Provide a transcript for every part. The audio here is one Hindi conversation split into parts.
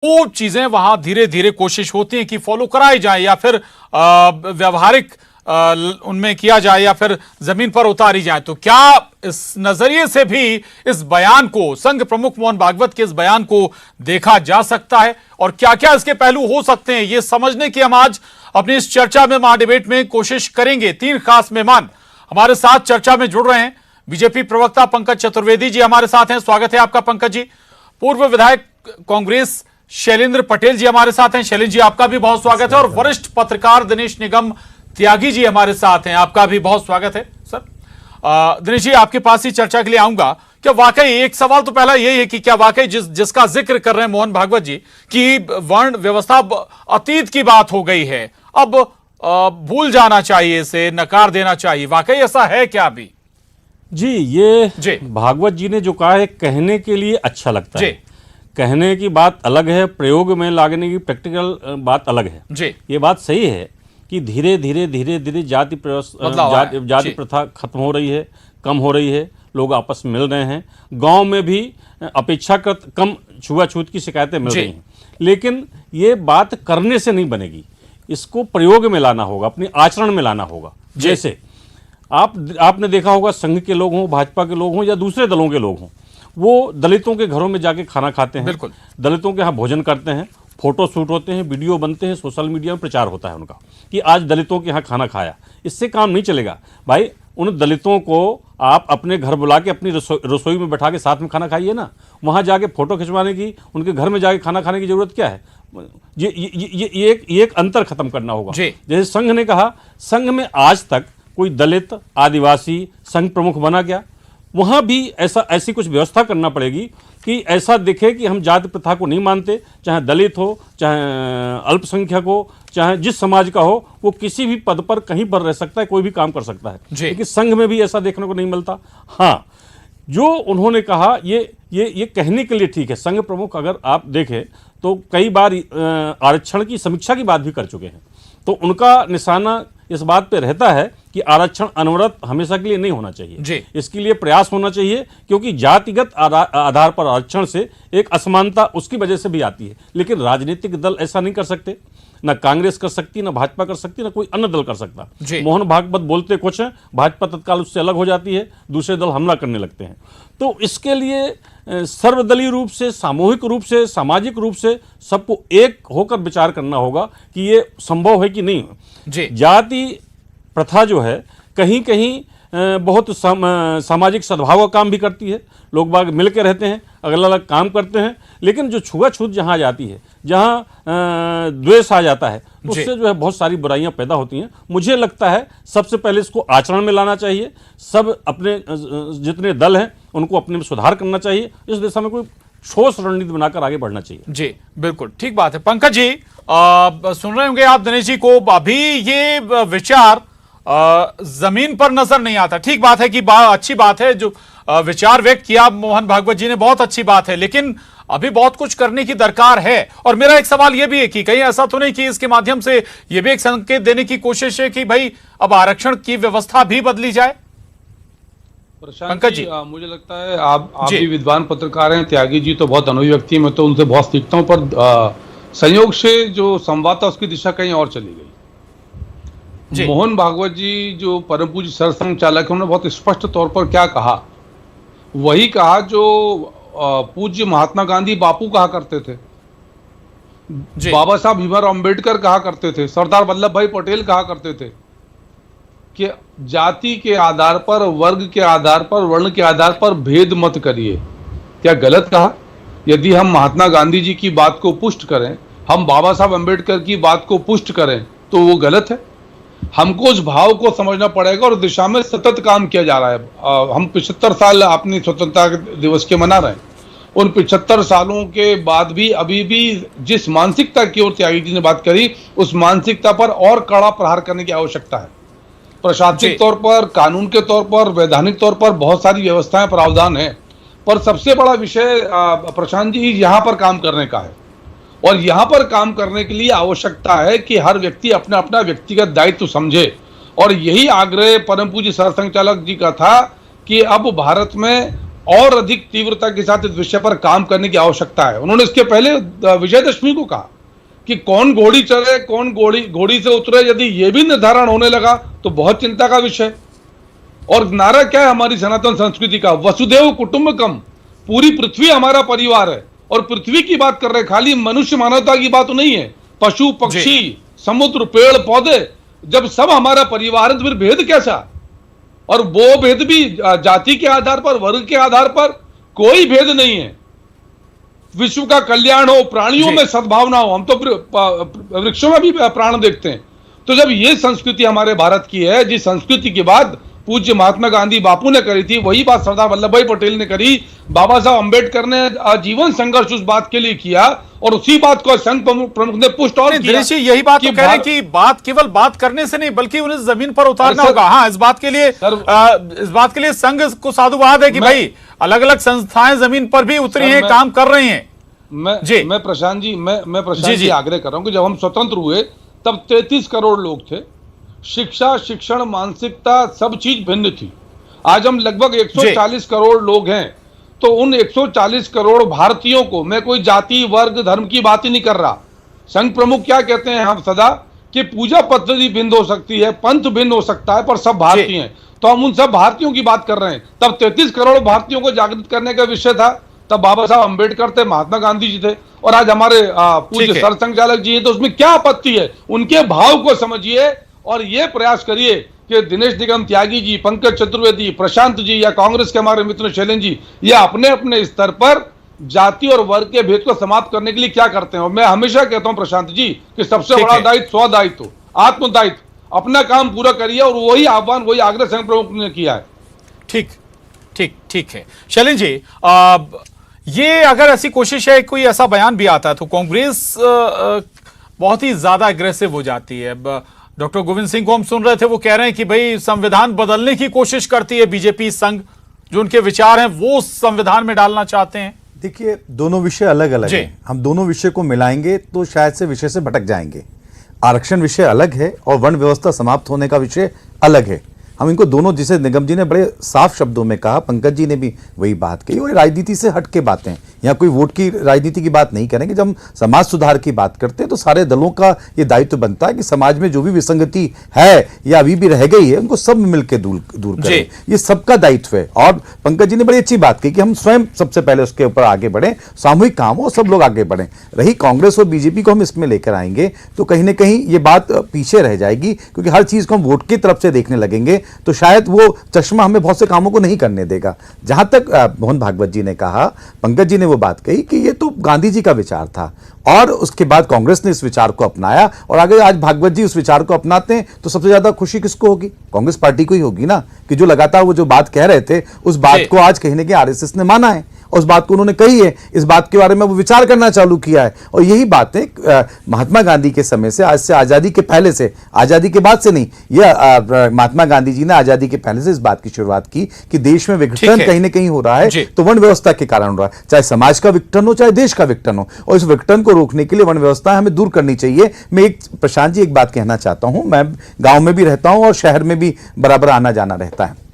वो चीजें वहां धीरे धीरे कोशिश होती है कि फॉलो कराई जाए या फिर व्यवहारिक उनमें किया जाए या फिर जमीन पर उतारी जाए। तो क्या इस नजरिए से भी इस बयान को, संघ प्रमुख मोहन भागवत के इस बयान को देखा जा सकता है और क्या क्या इसके पहलू हो सकते हैं, ये समझने की हम आज अपनी इस चर्चा में, महाडिबेट में कोशिश करेंगे। 3 खास मेहमान हमारे साथ चर्चा में जुड़ रहे हैं। बीजेपी प्रवक्ता पंकज चतुर्वेदी जी हमारे साथ हैं, स्वागत है आपका पंकज जी। पूर्व विधायक कांग्रेस शैलेंद्र पटेल जी हमारे साथ हैं, शैलेंद्र जी आपका भी बहुत स्वागत है। और वरिष्ठ पत्रकार दिनेश निगम त्यागी जी हमारे साथ हैं, आपका भी बहुत स्वागत है सर। दिनेश जी आपके पास ही चर्चा के लिए आऊंगा। क्या वाकई, एक सवाल तो पहला यही है कि क्या वाकई जिसका जिक्र कर रहे हैं मोहन भागवत जी कि वर्ण व्यवस्था अतीत की बात हो गई है, अब भूल जाना चाहिए, इसे नकार देना चाहिए, वाकई ऐसा है क्या अभी? जी, ये भागवत जी ने जो कहा है कहने के लिए अच्छा लगता है, कहने की बात अलग है, प्रयोग में लागने की प्रैक्टिकल बात अलग है जी। ये बात सही है कि धीरे धीरे जाति प्रथा खत्म हो रही है, कम हो रही है, लोग आपस में मिल रहे हैं, गांव में भी अपेक्षाकृत कम छुआछूत की शिकायतें मिल रही हैं। लेकिन ये बात करने से नहीं बनेगी, इसको प्रयोग में लाना होगा, अपने आचरण में लाना होगा। जैसे आपने देखा होगा, संघ के लोग हों, भाजपा के लोग हों या दूसरे दलों के लोग हों, वो दलितों के घरों में जाके खाना खाते हैं, बिल्कुल दलितों के यहाँ भोजन करते हैं, फोटो शूट होते हैं, वीडियो बनते हैं, सोशल मीडिया में प्रचार होता है उनका कि आज दलितों के यहाँ खाना खाया। इससे काम नहीं चलेगा भाई। उन दलितों को आप अपने घर बुला के अपनी रसोई में बैठा के साथ में खाना खाइए ना। वहाँ जाके फोटो खिंचवाने की, उनके घर में जाके खाना खाने की जरूरत क्या है? ये एक अंतर खत्म करना होगा। जैसे संघ ने कहा, संघ में आज तक कोई दलित आदिवासी संघ प्रमुख बना क्या? वहाँ भी ऐसी कुछ व्यवस्था करना पड़ेगी कि ऐसा दिखे कि हम जाति प्रथा को नहीं मानते, चाहे दलित हो, चाहे अल्पसंख्यक हो, चाहे जिस समाज का हो, वो किसी भी पद पर कहीं पर रह सकता है, कोई भी काम कर सकता है। लेकिन संघ में भी ऐसा देखने को नहीं मिलता। हाँ, जो उन्होंने कहा ये कहने के लिए ठीक है। संघ प्रमुख अगर आप देखें तो कई बार आरक्षण की समीक्षा की बात भी कर चुके हैं, तो उनका निशाना इस बात पे रहता है कि आरक्षण अनवरत हमेशा के लिए नहीं होना चाहिए, इसके लिए प्रयास होना चाहिए, क्योंकि जातिगत आधार पर आरक्षण से एक असमानता उसकी वजह से भी आती है। लेकिन राजनीतिक दल ऐसा नहीं कर सकते, ना कांग्रेस कर सकती, ना भाजपा कर सकती, ना कोई अन्य दल कर सकता। मोहन भागवत बोलते कुछ हैं, भाजपा तत्काल उससे अलग हो जाती है, दूसरे दल हमला करने लगते हैं। तो इसके लिए सर्वदलीय रूप से, सामूहिक रूप से, सामाजिक रूप से सबको एक होकर विचार करना होगा कि ये संभव है कि नहीं। जाति प्रथा जो है कहीं कहीं बहुत सामाजिक सद्भाव का काम भी करती है, लोग बाग मिल के रहते हैं, अलग अलग काम करते हैं। लेकिन जो छुआछूत जहाँ आ जाती है, जहाँ द्वेष आ जाता है, उससे जो है बहुत सारी बुराइयां पैदा होती हैं। मुझे लगता है सबसे पहले इसको आचरण में लाना चाहिए, सब अपने जितने दल हैं उनको अपने में सुधार करना चाहिए, इस दिशा में कोई ठोस रणनीति बनाकर आगे बढ़ना चाहिए। जी बिल्कुल ठीक बात है। पंकज जी सुन रहे होंगे आप दिनेश जी को, अभी ये विचार जमीन पर नजर नहीं आता। ठीक बात है कि अच्छी बात है, जो विचार व्यक्त किया मोहन भागवत जी ने, बहुत अच्छी बात है, लेकिन अभी बहुत कुछ करने की दरकार है। और मेरा एक सवाल यह भी है कि कहीं ऐसा तो नहीं कि इसके माध्यम से यह भी एक संकेत देने की कोशिश है कि भाई अब आरक्षण की व्यवस्था भी बदली जाए? पंकज जी, मुझे लगता है आप भी विद्वान पत्रकार हैं, त्यागी जी तो बहुत अनुभवी व्यक्ति है, मैं तो उनसे बहुत सीखता हूं, पर संयोग से जो संवाद था उसकी दिशा कहीं और चली गई। मोहन भागवत जी जो परम पूज्य सरसंघ चालक है, उन्होंने बहुत स्पष्ट तौर पर क्या कहा, वही कहा जो पूज्य महात्मा गांधी बापू कहा करते थे, बाबा साहब भीमराव अंबेडकर कहा करते थे, सरदार वल्लभ भाई पटेल कहा करते थे कि जाति के आधार पर, वर्ग के आधार पर, वर्ण के आधार पर भेद मत करिए। क्या गलत कहा? यदि हम महात्मा गांधी जी की बात को पुष्ट करें, हम बाबा साहब अंबेडकर की बात को पुष्ट करें, तो वो गलत है। हमको उस भाव को समझना पड़ेगा और दिशा में सतत काम किया जा रहा है। हम 75 साल अपनी स्वतंत्रता दिवस के मना रहे हैं, उन 75 सालों के बाद भी अभी भी जिस मानसिकता की ओर त्यागी जी ने बात करी, उस मानसिकता पर और कड़ा प्रहार करने की आवश्यकता है। प्रशासनिक तौर पर, कानून के तौर पर, वैधानिक तौर पर बहुत सारी व्यवस्थाएं, प्रावधान है, पर सबसे बड़ा विषय प्रशांत जी यहाँ पर काम करने का है। और यहाँ पर काम करने के लिए आवश्यकता है कि हर व्यक्ति अपना अपना व्यक्तिगत दायित्व समझे। और यही आग्रह परम पूज्य सरसंघ चालक जी का था कि अब भारत में और अधिक तीव्रता के साथ इस विषय पर काम करने की आवश्यकता है। उन्होंने इसके पहले विजयदशमी को कहा कि कौन घोड़ी चढ़े, कौन घोड़ी से उतरे, यदि यह भी निर्धारण होने लगा तो बहुत चिंता का विषय। और नारा क्या है हमारी सनातन संस्कृति का? वसुदेव कुटुंबकम, पूरी पृथ्वी हमारा परिवार है। और पृथ्वी की बात कर रहे हैं, खाली मनुष्य मानवता की बात तो नहीं है, पशु पक्षी समुद्र पेड़ पौधे, जब सब हमारा परिवार है तो फिर भेद कैसा? और वो भेद भी जाति के आधार पर, वर्ग के आधार पर कोई भेद नहीं है। विश्व का कल्याण हो, प्राणियों में सद्भावना हो, हम तो वृक्षों में भी प्राण देखते हैं। तो जब ये संस्कृति हमारे भारत की है, जिस संस्कृति की बात पूज्य महात्मा गांधी बापू ने करी थी, वही बात सरदार वल्लभ भाई पटेल ने करी, बाबा साहब अंबेडकर ने आजीवन संघर्ष उस बात के लिए किया, और उसी बात को संघ प्रमुख ने पुष्ट और किया। यही बात तो कह रहे हैं कि बात केवल बात करने से नहीं, बल्कि उन्हें जमीन पर उतारना होगा। हाँ, इस बात के लिए संघ को साधुवाद है कि भाई अलग अलग संस्थाएं जमीन पर भी उतरी हैं, काम कर रही हैं। मैं प्रशांत जी आग्रह कर रहा हूं कि जब हम स्वतंत्र हुए तब 33 करोड़ लोग थे, शिक्षा, शिक्षण, मानसिकता सब चीज भिन्न थी। आज हम लगभग 140 करोड़ लोग हैं। तो उन 140 करोड़ भारतीयों को, मैं कोई जाति वर्ग धर्म की बात ही नहीं कर रहा। संघ प्रमुख क्या कहते हैं हम सदा, कि पूजा पद्धति भिन्न हो सकती है, पंथ भिन्न हो सकता है, पर सब भारतीय हैं। तो हम उन सब भारतीयों की बात कर रहे हैं। तब 33 करोड़ भारतीयों को जागृत करने का विषय था, तब बाबा साहब अंबेडकर थे, महात्मा गांधी जी थे, और आज हमारे पूज्य सरसंघचालक जी हैं। तो उसमें क्या आपत्ति है? उनके भाव को समझिए और ये प्रयास करिए कि दिनेश निगम त्यागी जी, पंकज चतुर्वेदी, प्रशांत जी, या कांग्रेस के हमारे मित्र शैलेंद्र जी, ये अपने अपने स्तर पर जाति और वर्ग के भेद को समाप्त करने के लिए क्या करते हैं। और मैं हमेशा कहता हूं प्रशांत जी कि सबसे बड़ा दायित्व स्वदायित्व, आत्मदायित्व, अपना काम पूरा करिए, और वही आह्वान, वही आग्रह संघ प्रमुख ने किया है। ठीक है शैलेंद्र जी, ये अगर ऐसी कोशिश है, कोई ऐसा बयान भी आता है तो कांग्रेस बहुत ही ज्यादा अग्रेसिव हो जाती है। डॉक्टर गोविंद सिंह को हम सुन रहे थे, वो कह रहे हैं कि भाई संविधान बदलने की कोशिश करती है बीजेपी, संघ जो उनके विचार हैं वो संविधान में डालना चाहते हैं। देखिए, दोनों विषय अलग अलग हैं। हम दोनों विषय को मिलाएंगे तो शायद से विषय से भटक जाएंगे। आरक्षण विषय अलग है और वर्ण व्यवस्था समाप्त होने का विषय अलग है। हम इनको दोनों, जिसे निगम जी ने बड़े साफ शब्दों में कहा, पंकज जी ने भी वही बात कही, और राजनीति से हट के बातें, यहाँ कोई वोट की राजनीति की बात नहीं करेंगे। जब हम समाज सुधार की बात करते हैं तो सारे दलों का ये दायित्व बनता है कि समाज में जो भी विसंगति है या अभी भी रह गई है, उनको सब मिलकर दूर करें। ये सबका दायित्व है। और पंकज जी ने बड़ी अच्छी बात की कि हम स्वयं सबसे पहले उसके ऊपर आगे बढ़े, सामूहिक काम हो, सब लोग आगे बढ़े। रही कांग्रेस और बीजेपी को हम इसमें लेकर आएंगे तो कहीं ना कहीं ये बात पीछे रह जाएगी, क्योंकि हर चीज को हम वोट की तरफ से देखने लगेंगे तो शायद वो चश्मा हमें बहुत से कामों को नहीं करने देगा। जहां तक मोहन भागवत जी ने कहा, पंकज जी ने वो बात कही कि ये तो गांधी जी का विचार था, और उसके बाद कांग्रेस ने इस विचार को अपनाया, और आगे आज भागवत जी उस विचार को अपनाते हैं तो सबसे ज्यादा खुशी किसको होगी? कांग्रेस पार्टी को ही होगी ना, कि जो लगातार वो जो बात कह रहे थे उस बात को आज कहीं ना कहीं आरएसएस ने माना है, उस बात को उन्होंने कही है, इस बात के बारे में वो विचार करना चालू किया है। और यही बातें महात्मा गांधी के समय से, आज से आजादी के पहले से, आजादी के बाद से नहीं, यह महात्मा गांधी जी ने आजादी के पहले से इस बात की शुरुआत की कि देश में विघटन कहीं ना कहीं हो रहा है, तो वर्ण व्यवस्था के कारण हो रहा है, चाहे समाज का विघटन हो, चाहे देश का विघटन हो, और इस विघटन को रोकने के लिए वर्ण व्यवस्था हमें दूर करनी चाहिए। मैं एक, प्रशांत जी, एक बात कहना चाहता हूं, मैं गांव में भी रहता हूं और शहर में भी बराबर आना जाना रहता है।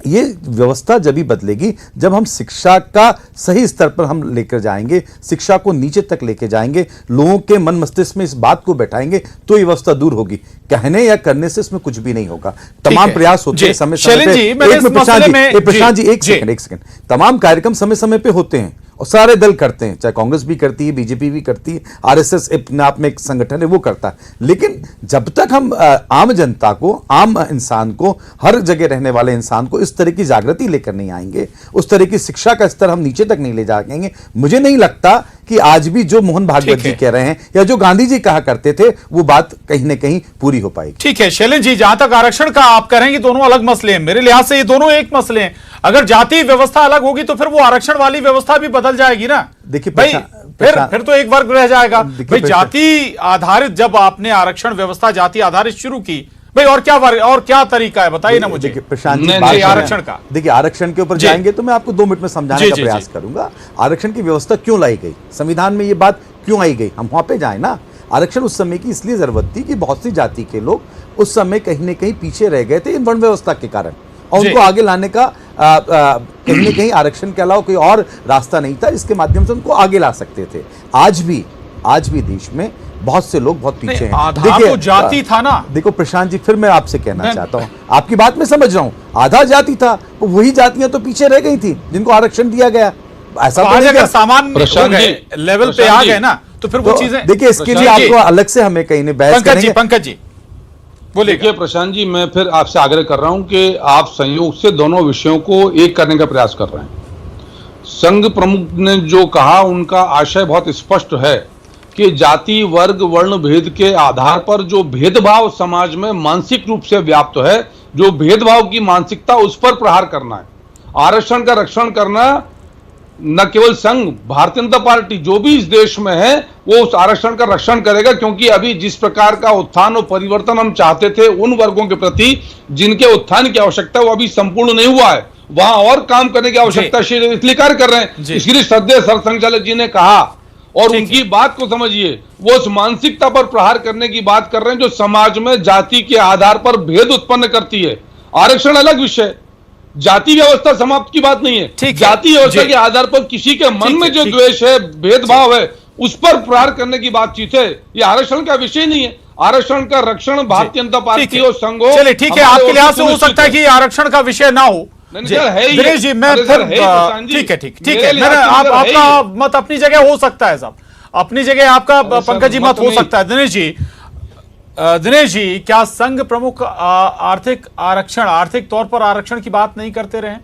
ये व्यवस्था जब भी बदलेगी जब हम शिक्षा का सही स्तर पर हम लेकर जाएंगे, शिक्षा को नीचे तक लेकर जाएंगे, लोगों के मन मस्तिष्क में इस बात को बैठाएंगे, तो ये व्यवस्था दूर होगी। कहने या करने से इसमें कुछ भी नहीं होगा। तमाम प्रयास होते हैं समय समय पे। प्रशांत जी एक सेकंड, तमाम कार्यक्रम समय समय पे होते हैं और सारे दल करते हैं, चाहे कांग्रेस भी करती है, बीजेपी भी करती है, आरएसएस अपने आप में एक संगठन है, वो करता है। लेकिन जब तक हम आम जनता को, आम इंसान को, हर जगह रहने वाले इंसान को इस तरह की जागृति लेकर नहीं आएंगे, उस तरह की शिक्षा का स्तर हम नीचे तक नहीं ले जाएंगे, मुझे नहीं लगता कि आज भी जो मोहन भागवत जी कह रहे हैं या जो गांधी जी कहा करते थे वो बात कहीं ना कहीं पूरी हो पाएगी। ठीक है शैलेंद्र जी, जहां तक आरक्षण का आप कह रहे हैं कि दोनों अलग मसले हैं, मेरे लिहाज से ये दोनों एक मसले हैं। अगर जाति व्यवस्था अलग होगी तो फिर वो आरक्षण वाली व्यवस्था भी बदल जाएगी ना। देखिए भाई फिर तो एक वर्ग रह जाएगा। भाई जाति आधारित, जब आपने आरक्षण व्यवस्था जाति आधारित शुरू की, भाई और क्या तरीका है बताइए ना मुझे। प्रशांत जी, आरक्षण का, देखिए आरक्षण के ऊपर जाएंगे तो मैं आपको 2 मिनट में समझाने का प्रयास करूंगा। आरक्षण की व्यवस्था क्यों लाई गई, संविधान में ये बात क्यों आई गई, हम वहां पे जाए ना। आरक्षण उस समय की इसलिए जरूरत थी कि बहुत सी जाति के लोग उस समय कहीं ना कहीं पीछे रह गए थे इन वर्ण व्यवस्था के कारण, और उनको आगे लाने का कहीं न कहीं आरक्षण के अलावा कोई और रास्ता नहीं था जिसके माध्यम से उनको आगे ला सकते थे। आज भी देश में बहुत से लोग बहुत पीछे हैं। आधार तो जाति था ना। देखो प्रशांत जी, फिर मैं आपसे कहना चाहता हूं, आपकी बात मैं समझ रहा हूं, आधा जाति था, तो वही जातियां तो पीछे रह गई थी जिनको आरक्षण दिया गया। ऐसा तो नहीं, सामान्य लेवल पे आ गए ना, तो फिर वो चीजें। देखिए, इसके लिए आपको अलग से हमें कहीं नहीं बहस करेंगे। पंकज जी बोलिए। देखिए प्रशांत जी, मैं फिर आपसे आग्रह कर रहा हूं कि आप संयोग से दोनों विषयों को एक करने का प्रयास कर रहे हैं। संघ प्रमुख ने जो कहा, उनका आशय बहुत स्पष्ट है कि जाति, वर्ग, वर्ण भेद के आधार पर जो भेदभाव समाज में मानसिक रूप से व्याप्त है, जो भेदभाव की मानसिकता, उस पर प्रहार करना है। आरक्षण का रक्षण करना, न केवल संघ, भारतीय जनता पार्टी जो भी इस देश में है वो उस आरक्षण का रक्षण करेगा, क्योंकि अभी जिस प्रकार का उत्थान और परिवर्तन हम चाहते थे उन वर्गों के प्रति जिनके उत्थान की आवश्यकता वो अभी संपूर्ण नहीं हुआ है, वहां और काम करने की आवश्यकता इसलिए कार्य कर रहे हैं। इसलिए श्रद्धेय सरसंघचालक जी ने कहा, और उनकी बात को समझिए, वो उस मानसिकता पर प्रहार करने की बात कर रहे हैं जो समाज में जाति के आधार पर भेद उत्पन्न करती है। आरक्षण अलग विषय, जाति व्यवस्था समाप्त की बात नहीं है। जाति व्यवस्था के आधार पर किसी के मन में जो द्वेष है, भेदभाव है, उस पर प्रहार करने की बातचीत है। ये आरक्षण का विषय नहीं है। आरक्षण का रक्षण भारतीय जनता पार्टी और संघों, चलिए ठीक है, आपके लिहाज से हो सकता है कि आरक्षण का विषय ना हो। दिनेश जी, मैं फिर ठीक है, मैंने आपका मत अपनी जगह हो सकता है, साहब अपनी जगह आपका, पंकज जी मत हो सकता है। दिनेश जी, क्या संघ प्रमुख आर्थिक तौर पर आरक्षण की बात नहीं करते रहे?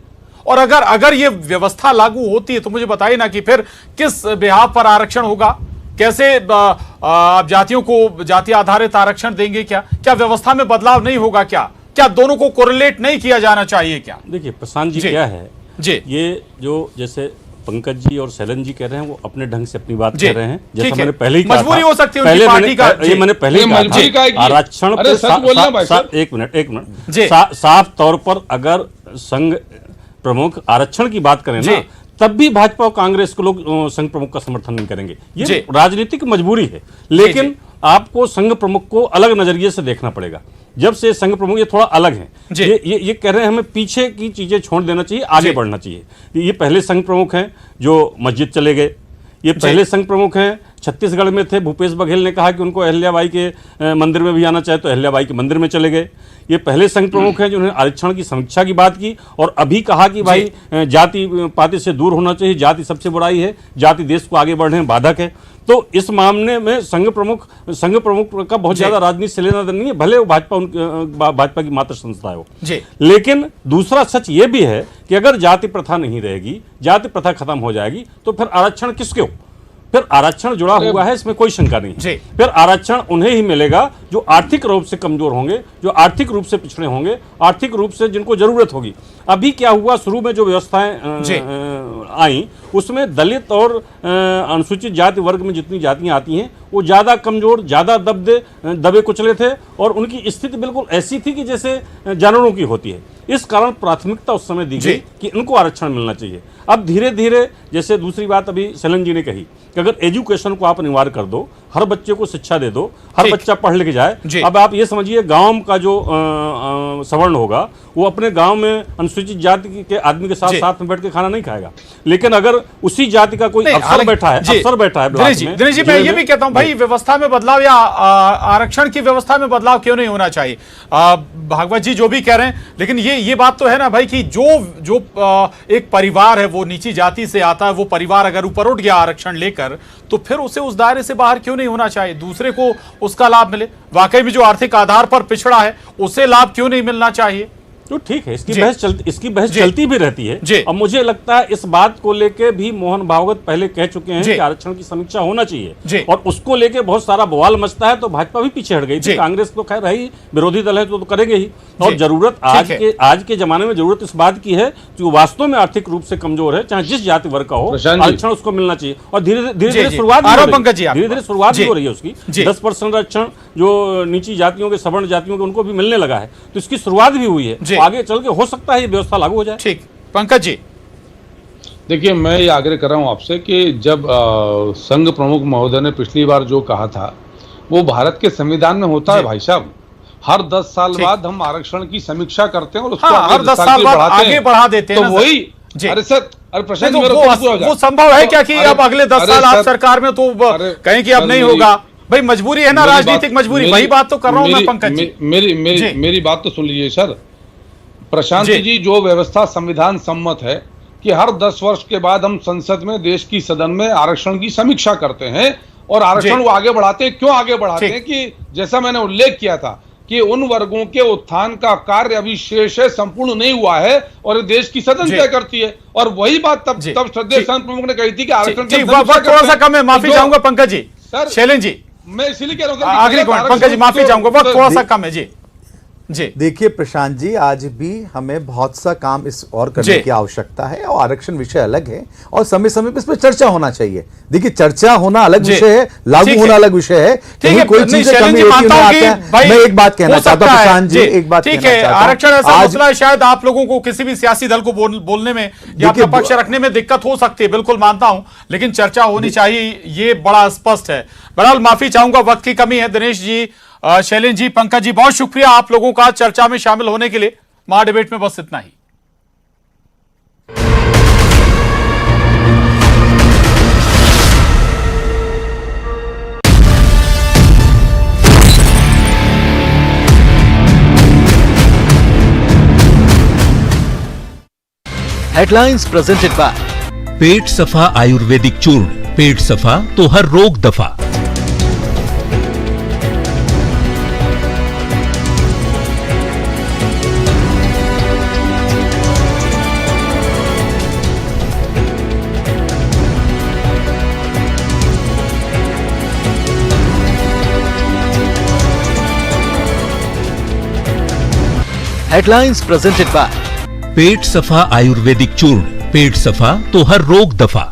और अगर ये व्यवस्था लागू होती है तो मुझे बताइए ना कि फिर किस बिहाव पर आरक्षण होगा, कैसे आप जातियों को जाति आधारित आरक्षण देंगे? क्या व्यवस्था में बदलाव नहीं होगा? क्या दोनों को कोरिलेट नहीं किया जाना चाहिए क्या? देखिए प्रशांत जी, क्या है जी, ये जो जैसे पंकज जी और शैलन जी कह रहे हैं, वो अपने ढंग से अपनी बात कर रहे हैं। जैसा मैंने पहले ही कहा, मजबूरी हो सकती है उनकी पार्टी का। ये मैंने पहले ही कहा था, आरक्षण एक मिनट साफ तौर पर अगर संघ प्रमुख आरक्षण की बात करें ना, तब भी भाजपा और कांग्रेस को लोग संघ प्रमुख का समर्थन नहीं करेंगे। ये राजनीतिक मजबूरी है, लेकिन आपको संघ प्रमुख को अलग नजरिए से देखना पड़ेगा। जब से संघ प्रमुख ये थोड़ा अलग है, ये कह रहे हैं हमें पीछे की चीजें छोड़ देना चाहिए, आगे बढ़ना चाहिए। ये पहले संघ प्रमुख हैं जो मस्जिद चले गए, ये पहले संघ प्रमुख हैं, छत्तीसगढ़ में थे, भूपेश बघेल ने कहा कि उनको अहिल्याबाई के मंदिर में भी आना चाहे तो अहिल्याबाई के मंदिर में चले गए। ये पहले संघ प्रमुख हैं जिन्होंने आरक्षण की समीक्षा की बात की और अभी कहा कि भाई जाति पाति से दूर होना चाहिए, जाति सबसे बुराई है, जाति देश को आगे बढ़ने में बाधक है। तो इस मामले में संघ प्रमुख का बहुत ज्यादा राजनीति से लेना देना नहीं है, भले वो भाजपा की मात्र संस्था है वो। लेकिन दूसरा सच ये भी है कि अगर जाति प्रथा नहीं रहेगी, जाति प्रथा खत्म हो जाएगी, तो फिर आरक्षण किसके हो? फिर आरक्षण जुड़ा हुआ है, इसमें कोई शंका नहीं है। फिर आरक्षण उन्हें ही मिलेगा जो आर्थिक रूप से कमजोर होंगे, जो आर्थिक रूप से पिछड़े होंगे, आर्थिक रूप से जिनको जरूरत होगी। अभी क्या हुआ, शुरू में जो व्यवस्थाएं आई उसमें दलित और अनुसूचित जाति वर्ग में जितनी जातियां आती हैं वो ज्यादा कमजोर, ज्यादा दबे कुचले थे और उनकी स्थिति बिल्कुल ऐसी थी कि जैसे जानवरों की होती है। इस कारण प्राथमिकता उस समय दी गई कि इनको आरक्षण मिलना चाहिए। अब धीरे धीरे, जैसे दूसरी बात अभी शैलन जी ने कही कि अगर एजुकेशन को आप अनिवार्य कर दो, हर बच्चे को शिक्षा दे दो, हर बच्चा पढ़ लिख जाए। अब आप ये समझिए, गांव का जो सवर्ण होगा वो अपने गांव में अनुसूचित जाति के आदमी के साथ में बैठ के खाना नहीं खाएगा, लेकिन अगर उसी जाति का कोई अफसर बैठा है दिनेश जी, मैं ये भी कहता हूं भाई, व्यवस्था में बदलाव या आरक्षण की व्यवस्था में बदलाव क्यों नहीं होना चाहिए? भागवत जी जो भी कह रहे हैं, लेकिन ये बात तो है ना भाई कि जो एक परिवार है वो नीची जाति से आता है, वो परिवार अगर ऊपर उठ गया आरक्षण लेकर, तो फिर उसे उस दायरे से बाहर क्यों नहीं होना चाहिए? दूसरे को उसका लाभ मिले। वाकई में जो आर्थिक आधार पर पिछड़ा है उसे लाभ क्यों नहीं मिलना चाहिए? तो ठीक है, इसकी बहस चलती भी रहती है। अब मुझे लगता है इस बात को लेके भी मोहन भागवत पहले कह चुके हैं कि आरक्षण की समीक्षा होना चाहिए, और उसको लेके बहुत सारा बवाल मचता है, तो भाजपा भी पीछे हट गई थी। कांग्रेस तो खैर है ही, विरोधी दल है तो करेंगे ही। और जरूरत आज के जमाने में जरूरत इस बात की है जो वास्तव में आर्थिक रूप से कमजोर है, चाहे जिस जाति वर्ग का हो, आरक्षण उसको मिलना चाहिए। और धीरे धीरे शुरुआत भी हो रही है उसकी। 10% आरक्षण जो नीची जातियों के, सवर्ण जातियों के, उनको भी मिलने लगा है, तो इसकी शुरुआत भी हुई है। आगे चल के हो सकता है ये व्यवस्था लागू हो जाए। ठीक, पंकज जी देखिए, मैं ये आग्रह कर रहा हूं आपसे कि जब संघ प्रमुख महोदय ने पिछली बार जो कहा था वो भारत के संविधान में होता है भाई साहब। हर 10 साल बाद हम आरक्षण की समीक्षा करते हैं और उसको हाँ, हर 10 साल बाद आगे बढ़ा देते हैं तो ना वही जी। अरे सर, अरे प्रशांत नहीं, जी, तो मेरा तो पूरा वो संभव है क्या कि अब अगले 10 साल आप सरकार में तो कहें कि अब नहीं होगा? भाई मजबूरी है ना, राजनीतिक मजबूरी। वही बात तो कर रहा हूं मैं पंकज जी। मेरी बात तो सुन लीजिए सर। प्रशांत जी, जो व्यवस्था संविधान सम्मत है कि हर 10 वर्ष के बाद हम संसद में, देश की सदन में आरक्षण की समीक्षा करते हैं और आरक्षण वो आगे बढ़ाते हैं। क्यों आगे बढ़ाते हैं? कि जैसा मैंने उल्लेख किया था कि उन वर्गों के उत्थान का कार्य अभी शेष है, संपूर्ण नहीं हुआ है और देश की सदन तय करती है। और वही बात तब श्रद्धेय संघ प्रमुख ने कही थी कि आरक्षण थोड़ा सा कम है, माफी चाहूंगा पंकज जी। शैलेंद्र जी, मैं इसीलिए कह रहा हूं आखिरी पॉइंट पंकज जी, माफी चाहूंगा, वक्त थोड़ा सा कम है जी। जी देखिए प्रशांत जी, आज भी हमें बहुत सा काम इस और करने की आवश्यकता है और आरक्षण विषय अलग है और समय समय पर इस पर चर्चा होना चाहिए। देखिए चर्चा होना अलग विषय है, लागू होना अलग विषय है। कोई चीजें कमी मैं एक बात कहना चाहता हूं प्रशांत जी, एक बात ठीक है, आरक्षण ऐसा मसला है, शायद आप लोगों को किसी भी सियासी दल को बोलने में या अपना पक्ष रखने में दिक्कत हो सकती है, बिल्कुल मानता हूं, लेकिन चर्चा होनी चाहिए, ये बड़ा स्पष्ट है। बहरहाल माफी चाहूंगा, वक्त की कमी है। दिनेश जी, शैलेंद्र जी, पंकज जी, बहुत शुक्रिया आप लोगों का चर्चा में शामिल होने के लिए। महा डिबेट में बस इतना ही। हेडलाइंस प्रेजेंटेड बाय पेट सफा आयुर्वेदिक चूर्ण, पेट सफा तो हर रोग दफा। हेडलाइंस प्रेजेंटेड बाय पेट सफा आयुर्वेदिक चूर्ण, पेट सफा तो हर रोग दफा।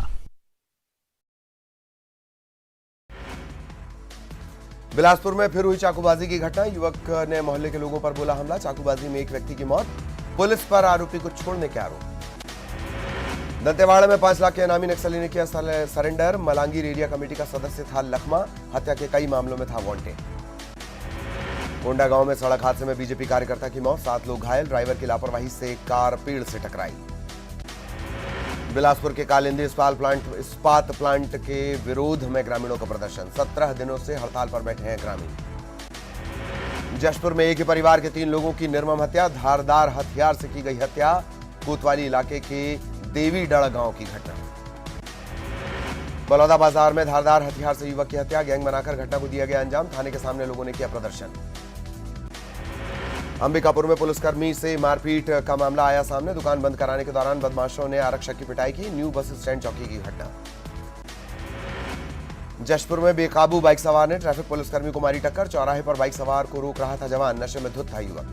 बिलासपुर में फिर हुई चाकूबाजी की घटना, युवक ने मोहल्ले के लोगों पर बोला हमला, चाकूबाजी में एक व्यक्ति की मौत, पुलिस पर आरोपी को छोड़ने के आरोप। दंतेवाड़ा में 5 लाख के इनामी नक्सली ने किया सरेंडर, मलांगीर एरिया कमेटी का सदस्य था लखमा, हत्या के कई मामलों में था वांटेड। कोंडा गांव में सड़क हादसे में बीजेपी कार्यकर्ता की मौत, 7 लोग घायल, ड्राइवर की लापरवाही से कार पेड़ से टकराई। बिलासपुर के कालिंदी इस्पात प्लांट के विरोध में ग्रामीणों का प्रदर्शन, 17 दिनों से हड़ताल पर बैठे हैं ग्रामीण। जशपुर में एक ही परिवार के 3 लोगों की निर्मम हत्या, धारदार हथियार से की गई हत्या, कोतवाली इलाके के देवीडड़ गांव की घटना। बलौदा बाजार में धारदार हथियार से युवक की हत्या, गैंग बनाकर घटना को दिया गया अंजाम, थाने के सामने लोगों ने किया प्रदर्शन। अंबिकापुर में पुलिसकर्मी से मारपीट का मामला आया सामने, दुकान बंद कराने के दौरान बदमाशों ने आरक्षक की पिटाई की, न्यू बस स्टैंड चौकी की घटना। जशपुर में बेकाबू बाइक सवार ने ट्रैफिक पुलिसकर्मी को मारी टक्कर, चौराहे पर बाइक सवार को रोक रहा था जवान, नशे में धुत था युवक।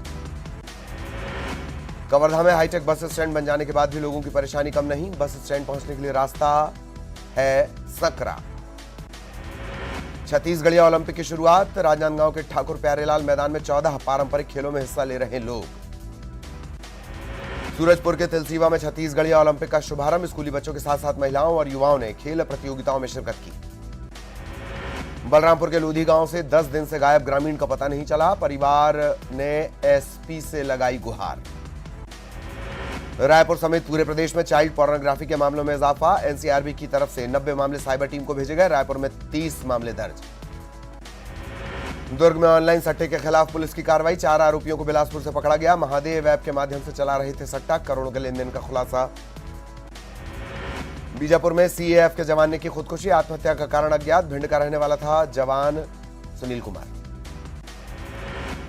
कवर्धा में हाईटेक बस स्टैंड बन जाने के बाद भी लोगों की परेशानी कम नहीं, बस स्टैंड पहुंचने के लिए रास्ता है सकरा। छत्तीसगढ़िया ओलंपिक की शुरुआत, राजनांदगांव के ठाकुर प्यारेलाल मैदान में 14 पारंपरिक खेलों में हिस्सा ले रहे लोग। सूरजपुर के तिलसीवा में छत्तीसगढ़िया ओलंपिक का शुभारंभ, स्कूली बच्चों के साथ साथ महिलाओं और युवाओं ने खेल प्रतियोगिताओं में शिरकत की। बलरामपुर के लूधी गांव से 10 दिन से गायब ग्रामीण का पता नहीं चला, परिवार ने एसपी से लगाई गुहार। रायपुर समेत पूरे प्रदेश में चाइल्ड पोर्नोग्राफी के मामलों में इजाफा, एनसीआरबी की तरफ से 90 मामले साइबर टीम को भेजे गए, रायपुर में 30 मामले दर्ज। दुर्ग में ऑनलाइन सट्टे के खिलाफ पुलिस की कार्रवाई, 4 आरोपियों को बिलासपुर से पकड़ा गया, महादेव ऐप के माध्यम से चला रहे थे सट्टा, करोड़ों के लेनदेन का खुलासा। बीजापुर में सीएएफ के जवान ने की खुदकुशी, आत्महत्या का कारण अज्ञात, भिंड का रहने वाला था जवान सुनील कुमार।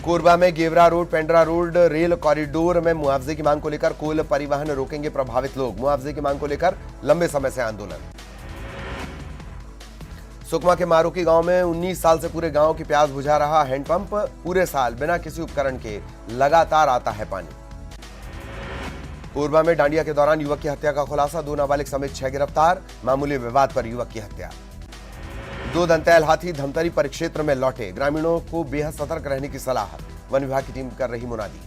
कोरबा में Gevra road Pendra road rail corridor में मुआवजे की मांग को लेकर कोल परिवहन रोकेंगे प्रभावित लोग, मुआवजे की मांग को लेकर लंबे समय से आंदोलन। सुकमा के मारूकी गांव में 19 साल से पूरे गांव की प्यास बुझा रहा हैंडपंप, पूरे साल बिना किसी उपकरण के लगातार आता है पानी। कोरबा में डांडिया के दौरान युवक की हत्या का खुलासा, 2 नाबालिग समेत 6 गिरफ्तार, मामूली विवाद पर युवक की हत्या। 2 दंतैल हाथी धमतरी परिक्षेत्र में लौटे, ग्रामीणों को बेहद सतर्क रहने की सलाह, वन विभाग की टीम कर रही मुनादी।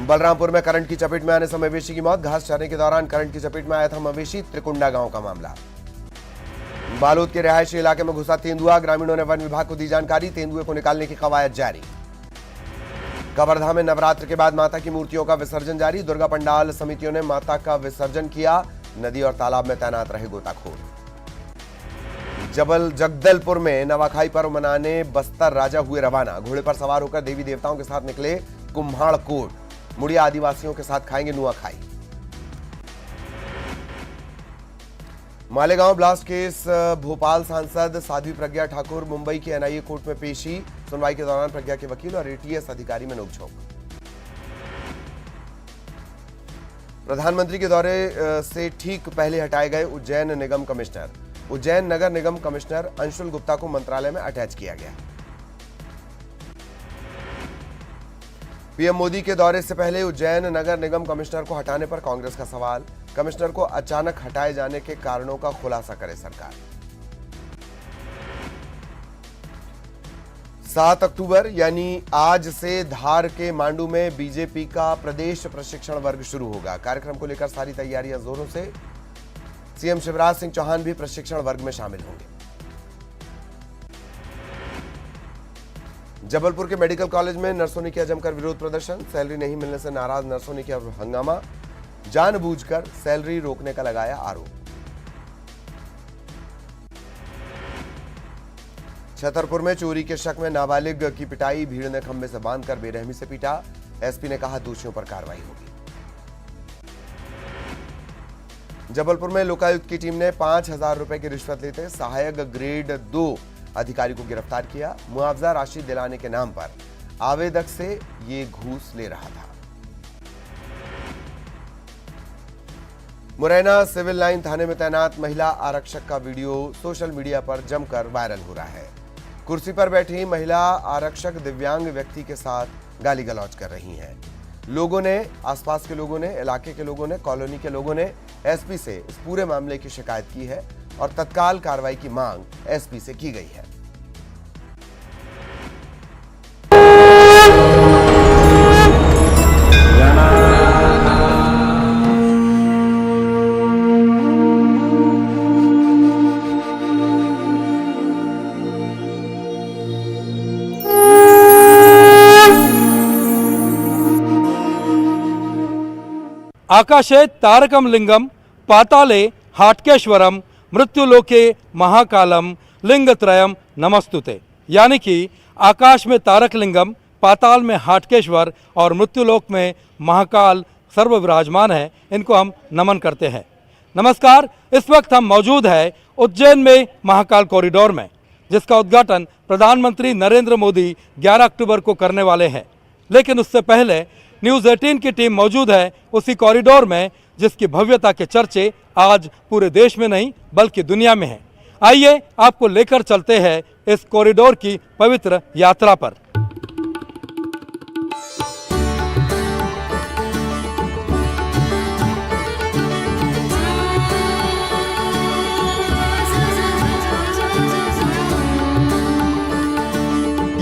बलरामपुर में करंट की चपेट में आने से मवेशी की मौत, घास चरने के दौरान करंट की चपेट में आया था मवेशी, त्रिकुंडा गांव का मामला। बालोद के रिहायशी इलाके में घुसा तेंदुआ, ग्रामीणों ने वन विभाग को दी जानकारी, तेंदुए को निकालने की कवायद जारी। कवर्धा में नवरात्र के बाद माता की मूर्तियों का विसर्जन जारी। दुर्गा पंडाल समितियों ने माता का विसर्जन किया। नदी और तालाब में तैनात रहे गोताखोर। जगदलपुर में नवाखाई पर्व मनाने बस्तर राजा हुए रवाना। घोड़े पर सवार होकर देवी देवताओं के साथ निकले कुम्हाड़ कोट। मुड़िया आदिवासियों के साथ खाएंगे नुआखाई। मालेगांव ब्लास्ट केस भोपाल सांसद साध्वी प्रज्ञा ठाकुर मुंबई की एनआईए कोर्ट में पेशी। सुनवाई के दौरान प्रज्ञा के वकील और एटीएस अधिकारी में नोकझोंक। प्रधानमंत्री के दौरे से ठीक पहले हटाए गए उज्जैन निगम कमिश्नर। उज्जैन नगर निगम कमिश्नर अंशुल गुप्ता को मंत्रालय में अटैच किया गया। पीएम मोदी के दौरे से पहले उज्जैन नगर निगम कमिश्नर को हटाने पर कांग्रेस का सवाल। कमिश्नर को अचानक हटाए जाने के कारणों का खुलासा करे सरकार। 7 अक्टूबर यानी आज से धार के मांडू में बीजेपी का प्रदेश प्रशिक्षण वर्ग शुरू होगा। कार्यक्रम को लेकर सारी तैयारियां जोरों से। सीएम शिवराज सिंह चौहान भी प्रशिक्षण वर्ग में शामिल होंगे। जबलपुर के मेडिकल कॉलेज में नर्सों ने किया जमकर विरोध प्रदर्शन। सैलरी नहीं मिलने से नाराज नर्सों ने किया हंगामा। जानबूझकर सैलरी रोकने का लगाया आरोप। छतरपुर में चोरी के शक में नाबालिग की पिटाई। भीड़ ने खंबे से बांधकर बेरहमी से पीटा। एसपी ने कहा दोषियों पर कार्रवाई होगी। जबलपुर में लोकायुक्त की टीम ने 5,000 रुपए की रिश्वत लेते सहायक ग्रेड 2 अधिकारी को गिरफ्तार किया। मुआवजा राशि दिलाने के नाम पर आवेदक से ये घूस ले रहा था। मुरैना सिविल लाइन थाने में तैनात महिला आरक्षक का वीडियो सोशल मीडिया पर जमकर वायरल हो रहा है। कुर्सी पर बैठी महिला आरक्षक दिव्यांग व्यक्ति के साथ गाली गलौज कर रही हैं। लोगों ने, आसपास के लोगों ने, इलाके के लोगों ने, कॉलोनी के लोगों ने एसपी से इस पूरे मामले की शिकायत की है और तत्काल कार्रवाई की मांग एसपी से की गई है। आकाशे तारकम लिंगम पाताले हाटकेश्वरम मृत्युलोके महाकालम लिंगत्रयम नमस्तुते। यानी कि आकाश में तारक लिंगम, पाताल में हाटकेश्वर और मृत्युलोक में महाकाल सर्व विराजमान है। इनको हम नमन करते हैं। नमस्कार। इस वक्त हम मौजूद है उज्जैन में महाकाल कॉरिडोर में, जिसका उद्घाटन प्रधानमंत्री नरेंद्र मोदी 11 अक्टूबर को करने वाले हैं। लेकिन उससे पहले न्यूज़ 18 की टीम मौजूद है उसी कॉरिडोर में, जिसकी भव्यता के चर्चे आज पूरे देश में नहीं बल्कि दुनिया में हैं। आइए आपको लेकर चलते हैं इस कॉरिडोर की पवित्र यात्रा पर।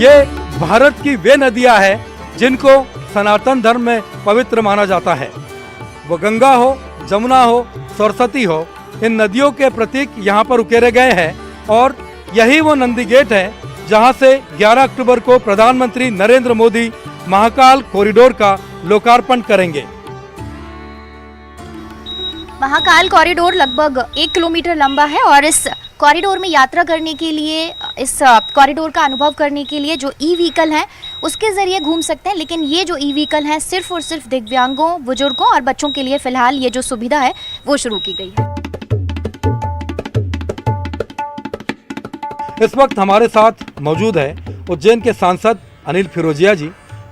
ये भारत की वे नदियां हैं जिनको सनातन धर्म में पवित्र माना जाता है। वो गंगा हो, जमुना हो, सरस्वती हो, इन नदियों के प्रतीक यहाँ पर उकेरे गए हैं। और यही वो नंदी गेट है जहाँ से 11 अक्टूबर को प्रधानमंत्री नरेंद्र मोदी महाकाल कॉरिडोर का लोकार्पण करेंगे। महाकाल कॉरिडोर लगभग 1 किलोमीटर लंबा है और इस कॉरिडोर में यात्रा करने के लिए, इस कॉरिडोर का अनुभव करने के लिए जो ई व्हीकल हैं उसके ज़रिए घूम सकते हैं। लेकिन ये जो ई व्हीकल हैं सिर्फ और सिर्फ दिव्यांगों, बुजुर्गों और बच्चों के लिए फ़िलहाल ये जो सुविधा है वो शुरू की गई है। इस वक्त हमारे साथ मौजूद है उज्जैन के सांसद अनिल फिरोजिया जी,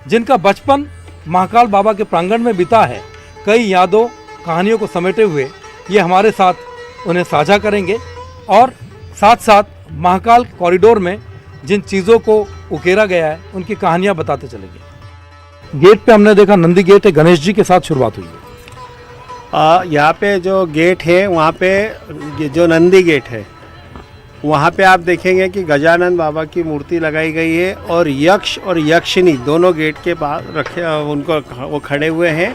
जिनका बचपन महाकाल बाबा के प्रांगण में बीता है। कई यादों, कहानियों को समेटे हुए ये हमारे साथ उन्हें साझा करेंगे और साथ साथ महाकाल कॉरिडोर में जिन चीज़ों को उकेरा गया है उनकी कहानियां बताते चलेंगे। गेट पे हमने देखा नंदी गेट है, गणेश जी के साथ शुरुआत हुई है। यहाँ पे जो गेट है वहाँ पे जो नंदी गेट है वहाँ पे आप देखेंगे कि गजानन बाबा की मूर्ति लगाई गई है और यक्ष और यक्षिनी दोनों गेट के पास रखे, उनको वो खड़े हुए हैं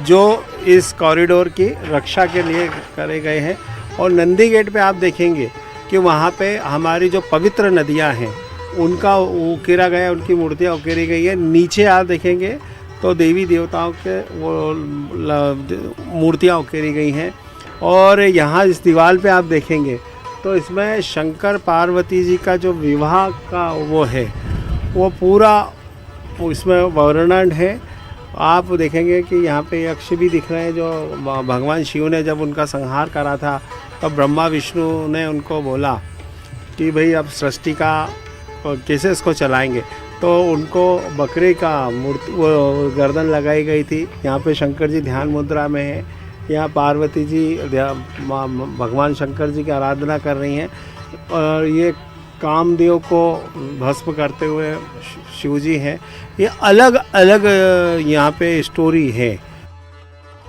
जो इस कॉरिडोर की रक्षा के लिए करे गए हैं। और नंदी गेट पे आप देखेंगे कि वहाँ पे हमारी जो पवित्र नदियाँ हैं उनका उकेरा गया, उनकी मूर्तियाँ उकेरी गई है। नीचे आप देखेंगे तो देवी देवताओं के वो मूर्तियाँ उकेरी गई हैं। और यहाँ इस दीवार पे आप देखेंगे तो इसमें शंकर पार्वती जी का जो विवाह का वो है वो पूरा इसमें वर्णन है। आप देखेंगे कि यहाँ पे यक्ष भी दिख रहे हैं, जो भगवान शिव ने जब उनका संहार करा था तब ब्रह्मा विष्णु ने उनको बोला कि भाई अब सृष्टि का कैसे इसको चलाएंगे, तो उनको बकरे का मूर्ति वो गर्दन लगाई गई थी। यहाँ पे शंकर जी ध्यान मुद्रा में है, यहाँ पार्वती जी भगवान शंकर जी की आराधना कर रही हैं और ये कामदेव को भस्म करते हुए शिव जी हैं। ये अलग अलग यहाँ पे स्टोरी है।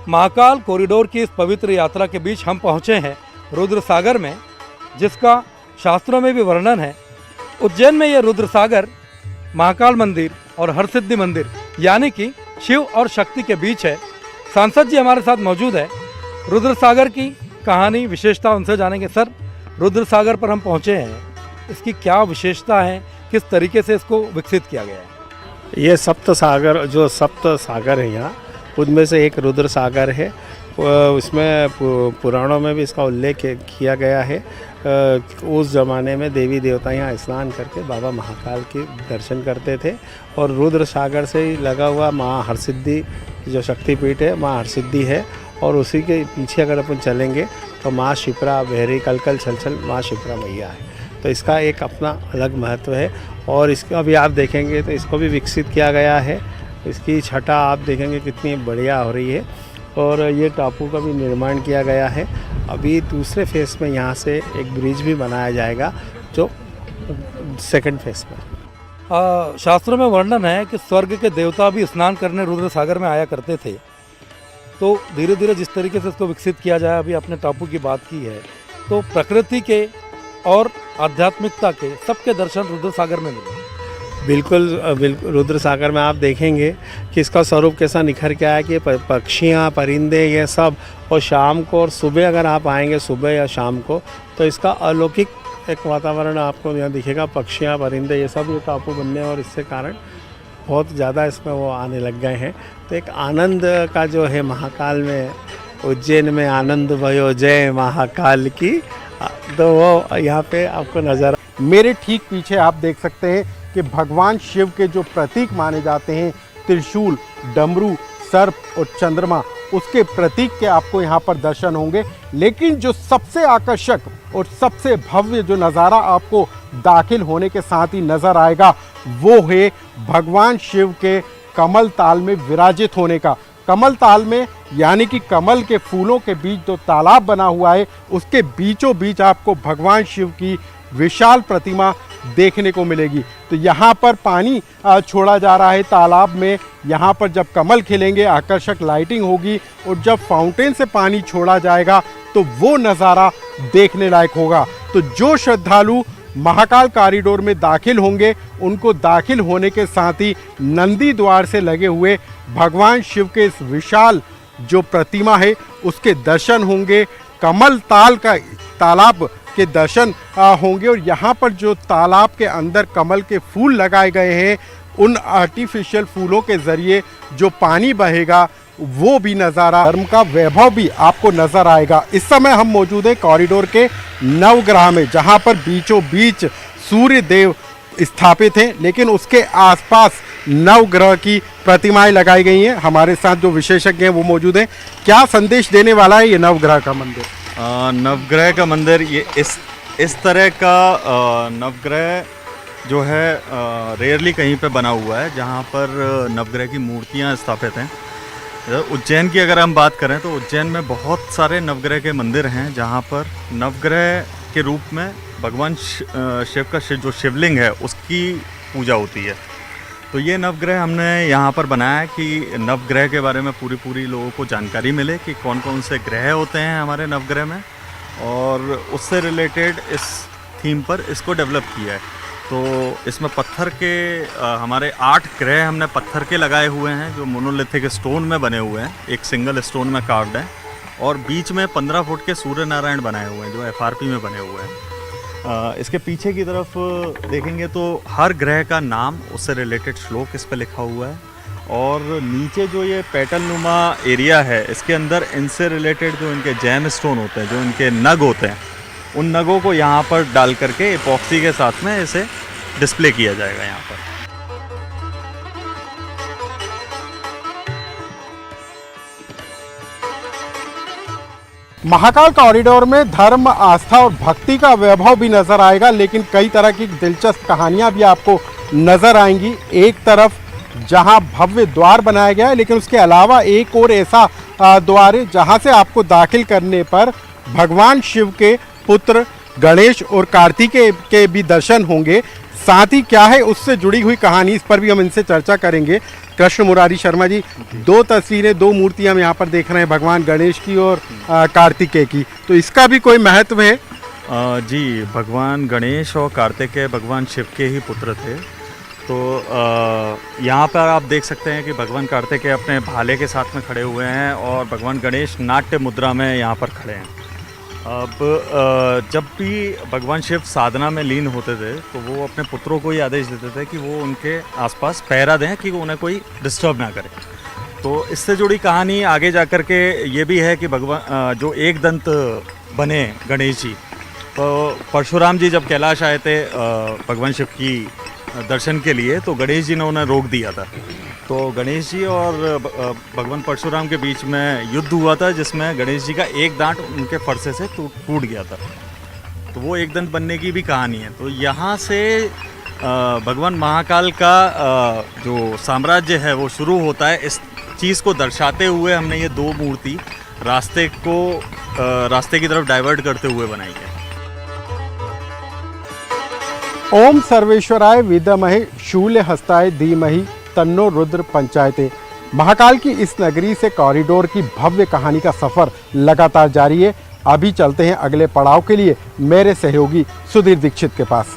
महाकाल कॉरिडोर की इस पवित्र यात्रा के बीच हम पहुँचे हैं रुद्र सागर में, जिसका शास्त्रों में भी वर्णन है। उज्जैन में ये रुद्र सागर महाकाल मंदिर और हरसिद्धि मंदिर यानी कि शिव और शक्ति के बीच है। सांसद जी हमारे साथ मौजूद है। रुद्र सागर की कहानी विशेषता उनसे जानेंगे। सर, रुद्र सागर पर हम पहुँचे हैं, इसकी क्या विशेषता है, किस तरीके से इसको विकसित किया गया है? ये सप्त सागर है यहाँ, उनमें से एक रुद्र सागर है। उसमें पुराणों में भी इसका उल्लेख किया गया है। उस ज़माने में देवी देवता यहाँ स्नान करके बाबा महाकाल के दर्शन करते थे और रुद्र सागर से ही लगा हुआ माँ हरसिद्धि जो शक्तिपीठ है, माँ हरसिद्धि है। और उसी के पीछे अगर अपन चलेंगे तो माँ शिप्रा बहरी कलकल छलछल माँ शिप्रा मैया है। तो इसका एक अपना अलग महत्व है और इसका भी आप देखेंगे तो इसको भी विकसित किया गया है। इसकी छटा आप देखेंगे कितनी बढ़िया हो रही है और ये टापू का भी निर्माण किया गया है। अभी दूसरे फेस में यहाँ से एक ब्रिज भी बनाया जाएगा जो सेकंड फेस में। शास्त्रों में वर्णन है कि स्वर्ग के देवता भी स्नान करने रुद्र सागर में आया करते थे। तो धीरे धीरे जिस तरीके से इसको विकसित किया जाए, अभी आपने टापू की बात की है, तो प्रकृति के और आध्यात्मिकता के सबके दर्शन रुद्र सागर में मिले। बिल्कुल रुद्र सागर में आप देखेंगे कि इसका स्वरूप कैसा निखर के आया कि पक्षियाँ परिंदे ये सब, और शाम को और सुबह अगर आप आएंगे सुबह या शाम को तो इसका अलौकिक एक वातावरण आपको यहाँ दिखेगा। पक्षियाँ परिंदे ये सब ये टापू बनने और इससे कारण बहुत ज़्यादा इसमें वो आने लग गए हैं। तो एक आनंद का जो है महाकाल में, उज्जैन में आनंद भयो जय महाकाल की, तो वो यहाँ पे आपको नज़र। मेरे ठीक पीछे आप देख सकते हैं कि भगवान शिव के जो प्रतीक माने जाते हैं, त्रिशूल, डमरू, सर्प और चंद्रमा, उसके प्रतीक के आपको यहाँ पर दर्शन होंगे। लेकिन जो सबसे आकर्षक और सबसे भव्य जो नज़ारा आपको दाखिल होने के साथ ही नज़र आएगा वो है भगवान शिव के कमल ताल में विराजित होने का। कमल ताल में यानी कि कमल के फूलों के बीच जो तालाब बना हुआ है उसके बीचों बीच आपको भगवान शिव की विशाल प्रतिमा देखने को मिलेगी। तो यहाँ पर पानी छोड़ा जा रहा है तालाब में। यहाँ पर जब कमल खिलेंगे आकर्षक लाइटिंग होगी और जब फाउंटेन से पानी छोड़ा जाएगा तो वो नज़ारा देखने लायक होगा। तो जो श्रद्धालु महाकाल कॉरिडोर में दाखिल होंगे उनको दाखिल होने के साथ ही नंदी द्वार से लगे हुए भगवान शिव के इस विशाल जो प्रतिमा है उसके दर्शन होंगे। कमल तालाब के दर्शन होंगे और यहाँ पर जो तालाब के अंदर कमल के फूल लगाए गए हैं उन आर्टिफिशियल फूलों के ज़रिए जो पानी बहेगा वो भी नज़ारा, धर्म का वैभव भी आपको नज़र आएगा। इस समय हम मौजूद हैं कॉरिडोर के नवग्रह में, जहाँ पर बीचों बीच सूर्य देव स्थापित हैं, लेकिन उसके आसपास नवग्रह की प्रतिमाएं लगाई गई हैं। हमारे साथ जो विशेषज्ञ हैं वो मौजूद हैं। क्या संदेश देने वाला है ये नवग्रह का मंदिर? नवग्रह का मंदिर ये इस तरह का नवग्रह जो है रेयरली कहीं पे बना हुआ है जहाँ पर नवग्रह की मूर्तियाँ स्थापित हैं। उज्जैन की अगर हम बात करें तो उज्जैन में बहुत सारे नवग्रह के मंदिर हैं जहाँ पर नवग्रह के रूप में भगवान शिव का जो शिवलिंग है उसकी पूजा होती है। तो ये नवग्रह हमने यहाँ पर बनाया है कि नवग्रह के बारे में पूरी लोगों को जानकारी मिले कि कौन कौन से ग्रह होते हैं हमारे नवग्रह में, और उससे रिलेटेड इस थीम पर इसको डेवलप किया है। तो इसमें पत्थर के हमारे 8 ग्रह हमने पत्थर के लगाए हुए हैं जो मोनोलिथिक स्टोन में बने हुए हैं, एक सिंगल स्टोन में कार्व्ड है, और बीच में 15 फुट के सूर्य नारायण बनाए हुए हैं जो FRP में बने हुए हैं। इसके पीछे की तरफ देखेंगे तो हर ग्रह का नाम, उससे रिलेटेड श्लोक इस पर लिखा हुआ है। और नीचे जो ये पेटल नुमा एरिया है, इसके अंदर इनसे रिलेटेड जो इनके जैम स्टोन होते हैं, जो इनके नग होते हैं, उन नगों को यहाँ पर डाल करके एपॉक्सी के साथ में इसे डिस्प्ले किया जाएगा यहाँ पर। महाकाल कॉरिडोर में धर्म, आस्था और भक्ति का वैभव भी नजर आएगा, लेकिन कई तरह की दिलचस्प कहानियां भी आपको नजर आएंगी। एक तरफ जहां भव्य द्वार बनाया गया है, लेकिन उसके अलावा एक और ऐसा द्वार है जहां से आपको दाखिल करने पर भगवान शिव के पुत्र गणेश और कार्तिकेय के भी दर्शन होंगे। साथ ही क्या है उससे जुड़ी हुई कहानी, इस पर भी हम इनसे चर्चा करेंगे। कृष्ण मुरारी शर्मा जी, दो तस्वीरें, दो मूर्तियां हम यहाँ पर देख रहे हैं, भगवान गणेश की और कार्तिकेय की, तो इसका भी कोई महत्व है? जी, भगवान गणेश और कार्तिकेय भगवान शिव के ही पुत्र थे। तो यहाँ पर आप देख सकते हैं कि भगवान कार्तिकेय अपने भाले के साथ में खड़े हुए हैं और भगवान गणेश नाट्य मुद्रा में यहाँ पर खड़े हैं। अब जब भी भगवान शिव साधना में लीन होते थे तो वो अपने पुत्रों को ही आदेश देते थे कि वो उनके आसपास पहरा दें, कि वो उन्हें कोई डिस्टर्ब ना करे। तो इससे जुड़ी कहानी आगे जा कर के ये भी है कि भगवान जो एक दंत बने गणेश जी, तो परशुराम जी जब कैलाश आए थे भगवान शिव की दर्शन के लिए, तो गणेश जी ने उन्हें रोक दिया था। तो गणेश जी और भगवान परशुराम के बीच में युद्ध हुआ था, जिसमें गणेश जी का एक दांत उनके फरसे से टूट गया था। तो वो एक दंत बनने की भी कहानी है। तो यहाँ से भगवान महाकाल का जो साम्राज्य है वो शुरू होता है। इस चीज़ को दर्शाते हुए हमने ये दो मूर्ति रास्ते की तरफ डाइवर्ट करते हुए बनाई है। ओम सर्वेश्वराय विद्महे शूलहस्ताय धीमहि तन्नो रुद्र पंचायते। महाकाल की इस नगरी से कॉरिडोर की भव्य कहानी का सफर लगातार जारी है। अभी चलते हैं अगले पड़ाव के लिए मेरे सहयोगी सुधीर दीक्षित के पास।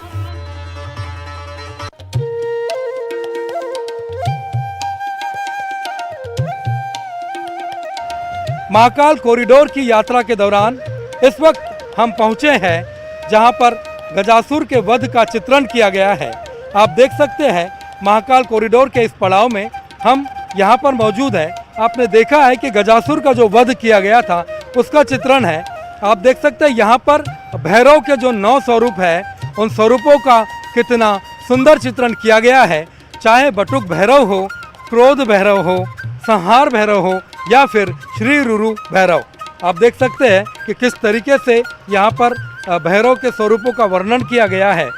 महाकाल कॉरिडोर की यात्रा के दौरान इस वक्त हम पहुंचे हैं जहां पर गजासुर के वध का चित्रण किया गया है। आप देख सकते हैं महाकाल कॉरिडोर के इस पड़ाव में हम यहाँ पर मौजूद हैं। आपने देखा है कि गजासुर का जो वध किया गया था उसका चित्रण है। आप देख सकते हैं यहाँ पर भैरव के जो 9 स्वरूप है, उन स्वरूपों का कितना सुंदर चित्रण किया गया है। चाहे बटुक भैरव हो, क्रोध भैरव हो, संहार भैरव हो या फिर श्री रुरु भैरव, आप देख सकते हैं कि किस तरीके से यहाँ पर भैरव के स्वरूपों का वर्णन किया गया है।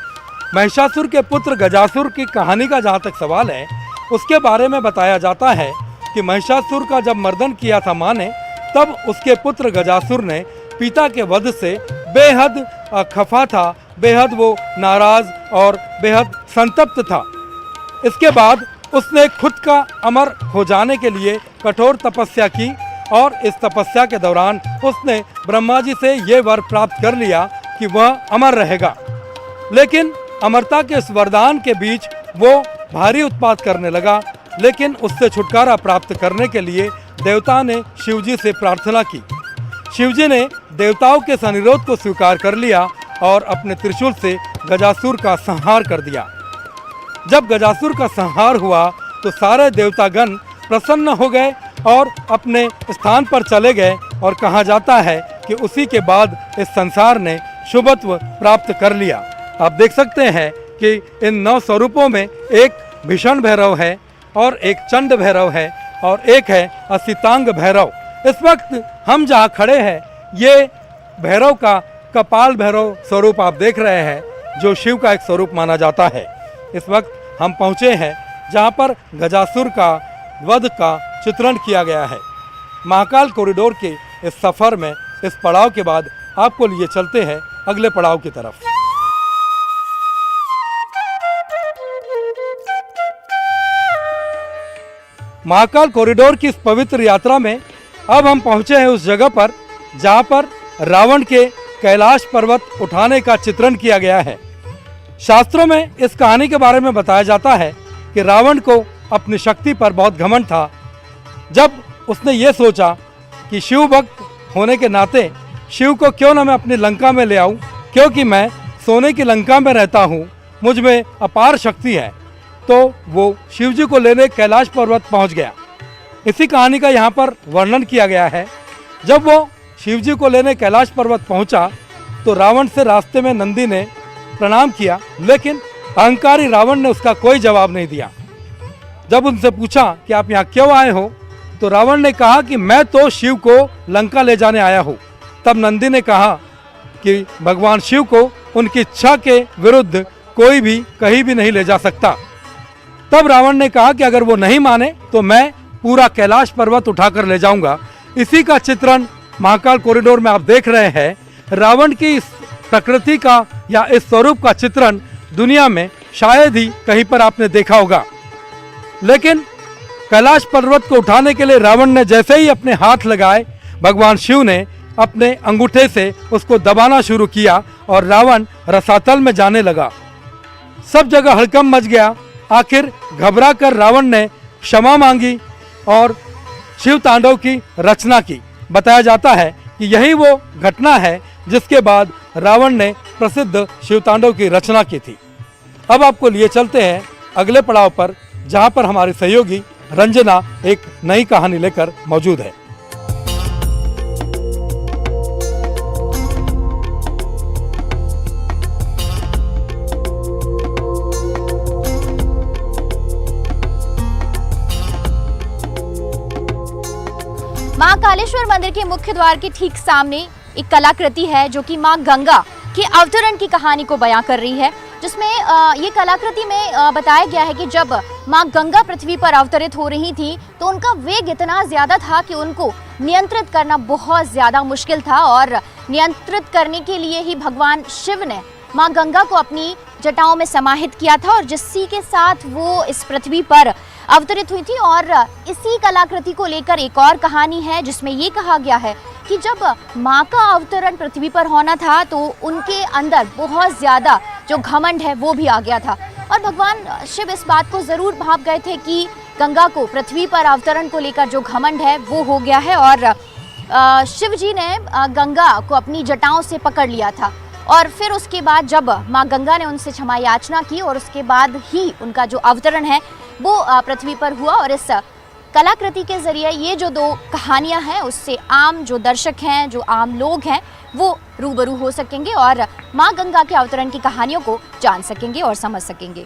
महिषासुर के पुत्र गजासुर की कहानी का जहाँ तक सवाल है, उसके बारे में बताया जाता है कि महिषासुर का जब मर्दन किया था माँ ने, तब उसके पुत्र गजासुर ने पिता के वध से बेहद खफा था, बेहद वो नाराज और बेहद संतप्त था। इसके बाद उसने खुद का अमर हो जाने के लिए कठोर तपस्या की और इस तपस्या के दौरान उसने ब्रह्मा जी से ये वर प्राप्त कर लिया कि वह अमर रहेगा। लेकिन अमरता के इस वरदान के बीच वो भारी उत्पात करने लगा, लेकिन उससे छुटकारा प्राप्त करने के लिए देवता ने शिवजी से प्रार्थना की। शिवजी ने देवताओं के सनिरोध को स्वीकार कर लिया और अपने त्रिशूल से गजासुर का संहार कर दिया। जब गजासुर का संहार हुआ तो सारे देवतागण प्रसन्न हो गए और अपने स्थान पर चले गए और कहा जाता है कि उसी के बाद इस संसार ने शुभत्व प्राप्त कर लिया। आप देख सकते हैं कि इन 9 स्वरूपों में एक भीषण भैरव है और एक चंड भैरव है और एक है असितांग भैरव। इस वक्त हम जहाँ खड़े हैं ये भैरव का कपाल भैरव स्वरूप आप देख रहे हैं, जो शिव का एक स्वरूप माना जाता है। इस वक्त हम पहुँचे हैं जहाँ पर गजासुर का वध का चित्रण किया गया है। महाकाल कॉरिडोर के इस सफर में इस पड़ाव के बाद आपको लिए चलते हैं अगले पड़ाव की तरफ। महाकाल कॉरिडोर की इस पवित्र यात्रा में अब हम पहुंचे हैं उस जगह पर जहां पर रावण के कैलाश पर्वत उठाने का चित्रण किया गया है। शास्त्रों में इस कहानी के बारे में बताया जाता है कि रावण को अपनी शक्ति पर बहुत घमंड था। जब उसने ये सोचा कि शिव भक्त होने के नाते शिव को क्यों ना मैं अपनी लंका में ले आऊं, क्योंकि मैं सोने की लंका में रहता हूँ, मुझ में अपार शक्ति है, तो वो शिव जी को लेने कैलाश पर्वत पहुँच गया। इसी कहानी का यहाँ पर वर्णन किया गया है। जब वो शिव जी को लेने कैलाश पर्वत पहुँचा तो रावण से रास्ते में नंदी ने प्रणाम किया, लेकिन अहंकारी रावण ने उसका कोई जवाब नहीं दिया। जब उनसे पूछा कि आप यहाँ क्यों आए हो, तो रावण ने कहा कि मैं तो शिव को लंका ले जाने आया हूँ। तब नंदी ने कहा कि भगवान शिव को उनकी इच्छा के विरुद्ध कोई भी कहीं भी नहीं ले जा सकता। तब रावण ने कहा कि अगर वो नहीं माने तो मैं पूरा कैलाश पर्वत उठाकर ले जाऊंगा। इसी का चित्रण महाकाल कॉरिडोर में आप देख रहे हैं। रावण की इस प्रकृति का या इस स्वरूप का चित्रण दुनिया में शायद ही कहीं पर आपने देखा होगा। लेकिन कैलाश पर्वत को उठाने के लिए रावण ने जैसे ही अपने हाथ लगाए, भगवान शिव ने अपने अंगूठे से उसको दबाना शुरू किया और रावण रसातल में जाने लगा। सब जगह हड़कंप मच गया। आखिर घबरा कर रावण ने क्षमा मांगी और शिव तांडव की रचना की। बताया जाता है कि यही वो घटना है जिसके बाद रावण ने प्रसिद्ध शिव तांडव की रचना की थी। अब आपको लिए चलते हैं अगले पड़ाव पर, जहां पर हमारी सहयोगी रंजना एक नई कहानी लेकर मौजूद है। महाकालेश्वर मंदिर के मुख्य द्वार के ठीक सामने एक कलाकृति है जो कि मां गंगा के अवतरण की कहानी को बयां कर रही है, जिसमें ये कलाकृति में बताया गया है कि जब मां गंगा पृथ्वी पर अवतरित हो रही थी तो उनका वेग इतना ज़्यादा था कि उनको नियंत्रित करना बहुत ज़्यादा मुश्किल था, और नियंत्रित करने के लिए ही भगवान शिव ने मां गंगा को अपनी जटाओं में समाहित किया था और जिसी के साथ वो इस पृथ्वी पर अवतरित हुई थी। और इसी कलाकृति को लेकर एक और कहानी है जिसमें ये कहा गया है कि जब माँ का अवतरण पृथ्वी पर होना था तो उनके अंदर बहुत ज़्यादा जो घमंड है वो भी आ गया था, और भगवान शिव इस बात को ज़रूर भांप गए थे कि गंगा को पृथ्वी पर अवतरण को लेकर जो घमंड है वो हो गया है। और शिव जी ने गंगा को अपनी जटाओं से पकड़ लिया था, और फिर उसके बाद जब माँ गंगा ने उनसे क्षमा याचना की और उसके बाद ही उनका जो अवतरण है वो पृथ्वी पर हुआ। और इस कलाकृति के जरिए ये जो दो कहानियां हैं उससे आम जो दर्शक हैं, जो आम लोग हैं, वो रूबरू हो सकेंगे और माँ गंगा के अवतरण की कहानियों को जान सकेंगे और समझ सकेंगे।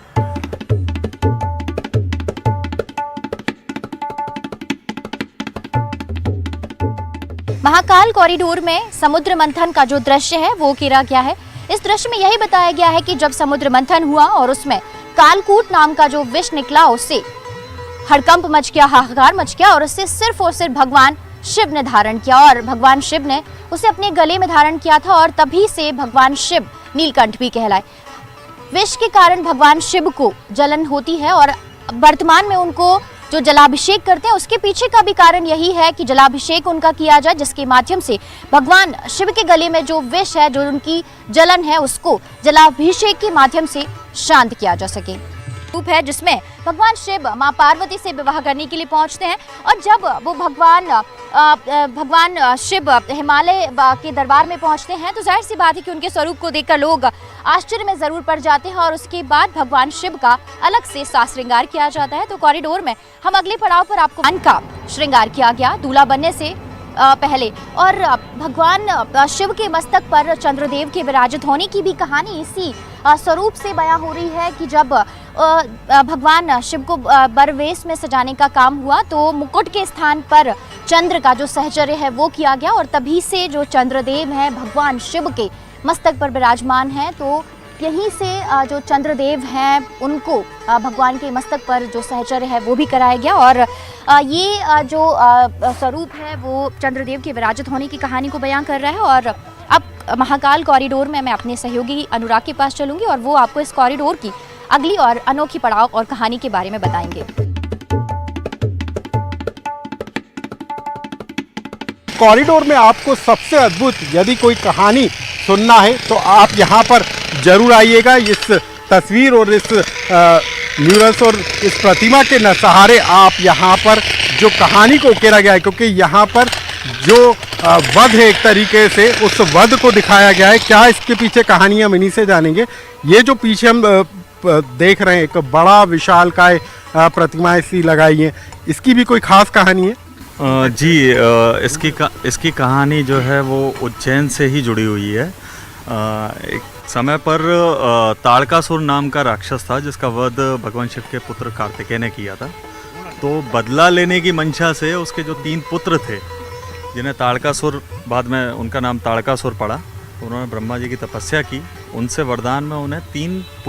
महाकाल कॉरिडोर में समुद्र मंथन का जो दृश्य है वो उकेरा गया है। इस दृश्य में यही बताया गया है कि जब समुद्र मंथन हुआ और उसमें कालकूट नाम का जो विष निकला, उससे हड़कंप मच गया, हाहाकार मच गया, और उससे सिर्फ और सिर्फ भगवान शिव ने धारण किया और भगवान शिव ने उसे अपने गले में धारण किया था, और तभी से भगवान शिव नीलकंठ भी कहलाए। विष के कारण भगवान शिव को जलन होती है और वर्तमान में उनको जो जलाभिषेक करते हैं उसके पीछे का भी कारण यही है कि जलाभिषेक उनका किया जाए, जिसके माध्यम से भगवान शिव के गले में जो विष है, जो उनकी जलन है, उसको जलाभिषेक के माध्यम से शांत किया जा सके। रूप है जिसमें भगवान शिव मां पार्वती से विवाह करने के लिए पहुंचते हैं, और जब वो भगवान शिव हिमालय के दरबार में पहुंचते हैं तो जाहिर सी बात है कि उनके स्वरूप को देखकर लोग आश्चर्य में जरूर पड़ जाते हैं, और उसके बाद भगवान शिव का अलग से साज श्रृंगार किया जाता है। तो कॉरिडोर में हम अगले पड़ाव पर आपको का श्रृंगार किया गया दूल्हा बनने से पहले, और भगवान शिव के मस्तक पर चंद्रदेव के विराजित होने की भी कहानी इसी स्वरूप से बयां हो रही है कि जब भगवान शिव को बरवेश में सजाने का काम हुआ तो मुकुट के स्थान पर चंद्र का जो सहचर्य है वो किया गया, और तभी से जो चंद्रदेव हैं भगवान शिव के मस्तक पर विराजमान हैं, तो यहीं से जो चंद्रदेव हैं उनको भगवान के मस्तक पर जो सहचर्य है वो भी कराया गया, और ये जो स्वरूप है वो चंद्रदेव के विराजित होने की कहानी को बयां कर रहा है। और अब महाकाल कॉरिडोर में मैं अपने सहयोगी अनुराग के पास चलूंगी और वो आपको इस कॉरिडोर की अगली और अनोखी पड़ाव और कहानी के बारे में बताएंगे। कॉरिडोर में आपको सबसे अद्भुत यदि कोई कहानी सुनना है तो आप यहाँ पर जरूर आइएगा। इस तस्वीर और इस म्यूरल्स और इस प्रतिमा के सहारे आप यहाँ पर जो कहानी को उकेरा गया है, क्योंकि यहाँ पर जो वध है एक तरीके से, उस वध को दिखाया गया है। क्या इसके पीछे कहानी हम इन्हीं से जानेंगे। ये जो पीछे हम देख रहे हैं एक बड़ा विशालकाय प्रतिमाएं सी लगाई हैं, इसकी भी कोई खास कहानी है? जी, इसकी कहानी जो है वो उज्जैन से ही जुड़ी हुई है। एक समय पर ताड़कासुर नाम का राक्षस था जिसका वध भगवान शिव के पुत्र कार्तिकेय ने किया था। तो बदला लेने की मंशा से उसके जो 3 पुत्र थे जिन्हें ताड़कासुर, बाद में उनका नाम ताड़कासुर पड़ा, उन्होंने ब्रह्मा जी की तपस्या की, उनसे वरदान में उन्हें 3